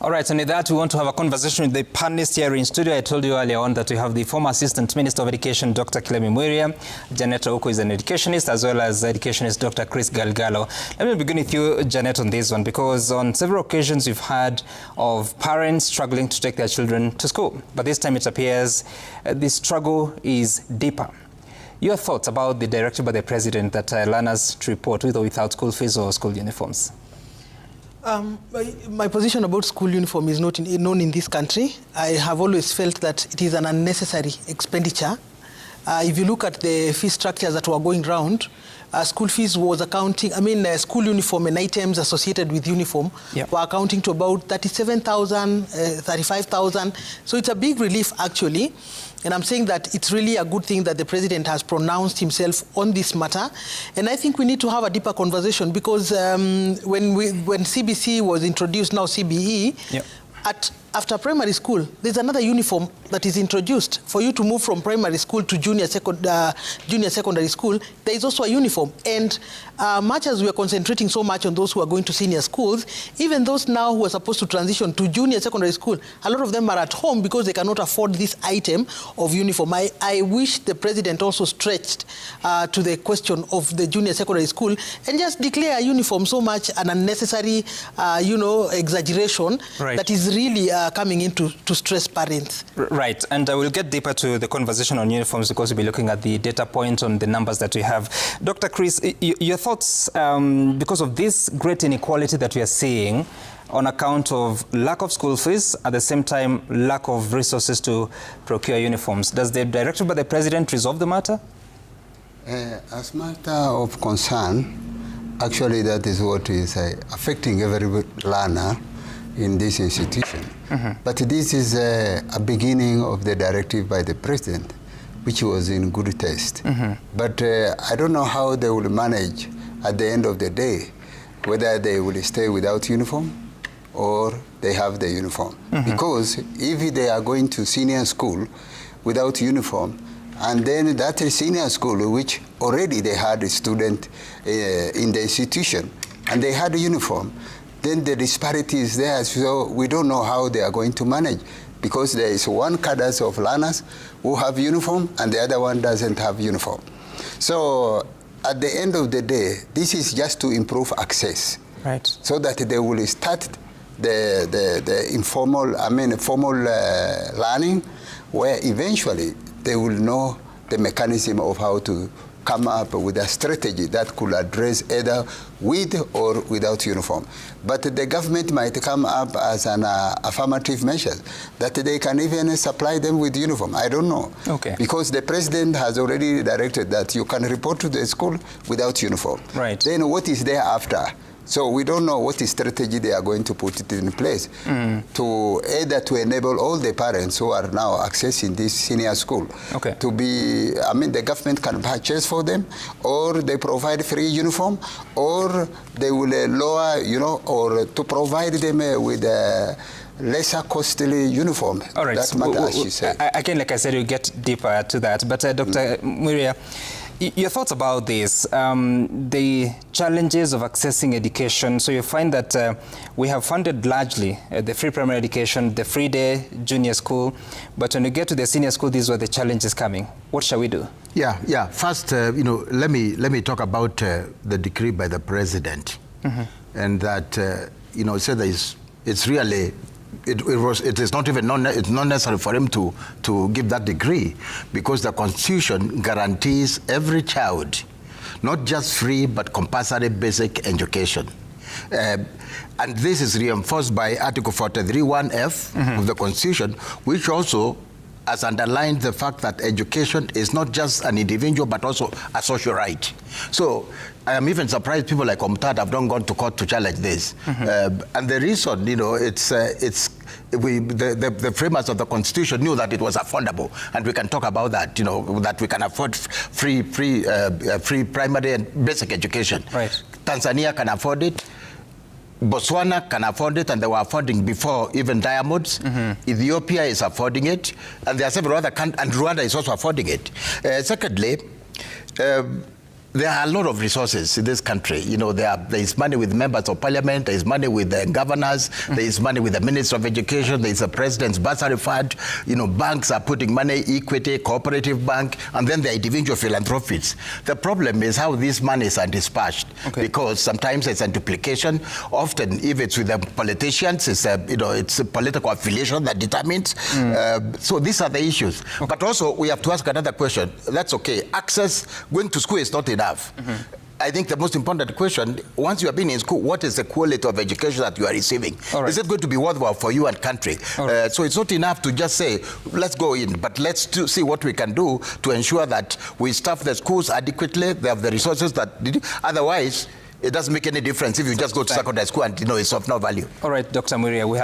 All right, and with that, we want to have a conversation with the panelists here in studio. I told you earlier on that we have the former Assistant Minister of Education, Dr. Kilemi Mwiria. Janet Ouko is an educationist, as well as educationist Dr. Chris Galgalo. Let me begin with you, Janet, on this one, because on several occasions we've heard of parents struggling to take their children to school. But this time it appears the struggle is deeper. Your thoughts about the directive by the President that learners to report with or without school fees or school uniforms? My position about school uniform is not known in this country. I have always felt that it is an unnecessary expenditure. If you look at the fee structures that were going round, school fees was accounting, school uniform and items associated with uniform were accounting to about 37,000, 35,000. So it's a big relief, actually. And I'm saying that it's really a good thing that the President has pronounced himself on this matter. And I think we need to have a deeper conversation because when CBC was introduced, now CBE, after primary school, there's another uniform that is introduced. For you to move from primary school to junior secondary school, there is also a uniform. And much as we are concentrating so much on those who are going to senior schools, even those now who are supposed to transition to junior secondary school, a lot of them are at home because they cannot afford this item of uniform. I wish the President also stretched to the question of the junior secondary school and just declare a uniform so much an unnecessary, exaggeration that is really coming in to stress parents. Right, and we'll get deeper to the conversation on uniforms because we'll be looking at the data point on the numbers that we have. Dr. Chris, your thoughts because of this great inequality that we are seeing on account of lack of school fees, at the same time lack of resources to procure uniforms. Does the directive by the President resolve the matter? As a matter of concern, actually that is what is affecting every learner in this institution. But this is a beginning of the directive by the President, which was in good taste. But I don't know how they will manage at the end of the day, whether they will stay without uniform or they have the uniform. Because if they are going to senior school without uniform, and then that senior school, which already they had a student in the institution, and they had a uniform, then the disparity is there, so we don't know how they are going to manage because there is one cadre of learners who have uniform and the other one doesn't have uniform. So at the end of the day, this is just to improve access, so that they will start the formal learning, where eventually they will know the mechanism of how to come up with a strategy that could address either with or without uniform. But the government might come up as an affirmative measure that they can even supply them with uniform. I don't know. Because the President has already directed that you can report to the school without uniform. Then what is there after? So we don't know what strategy they are going to put it in place to either to enable all the parents who are now accessing this senior school to be, the government can purchase for them, or they provide free uniform, or they will lower, or to provide them with a lesser costly uniform. All right. That matter, as you said. Again, like I said, we'll get deeper to that. But Dr. Mwiria, your thoughts about this, the challenges of accessing education. So you find that we have funded largely the free primary education, the free day junior school, but when you get to the senior school, these were the challenges coming. What shall we do? Yeah. First, let me talk about the decree by the President, and that said that it's really. It is not even it's not necessary for him to give that degree, because the Constitution guarantees every child not just free but compulsory basic education. And this is reinforced by Article 43(1)(f) of the Constitution, which also has underlined the fact that education is not just an individual but also a social right. So I am even surprised people like Omtad have not gone to court to challenge this. And the reason, the framers of the Constitution knew that it was affordable, and we can talk about that, that we can afford free primary and basic education. Tanzania can afford it. Botswana can afford it, and they were affording before even diamonds. Ethiopia is affording it, and there are several other countries, and Rwanda is also affording it. Secondly, there are a lot of resources in this country. You know, there is money with members of parliament, there is money with the governors, there is money with the Minister of Education, there is a President's bursary fund. You know, banks are putting money, Equity, Cooperative Bank, and then there are individual philanthropists. The problem is how these monies are dispatched, because sometimes it's a duplication. Often, if it's with the politicians, it's it's a political affiliation that determines. So these are the issues. But also, we have to ask another question. That's okay. Access, going to school is not enough. I think the most important question, once you have been in school, what is the quality of education that you are receiving? Right. Is it going to be worthwhile for you and country? Right. So it's not enough to just say, let's go in, but let's see what we can do to ensure that we staff the schools adequately, they have the resources that, otherwise, it doesn't make any difference if you just go to secondary school and it's of no value. All right, Dr. Muiria, we have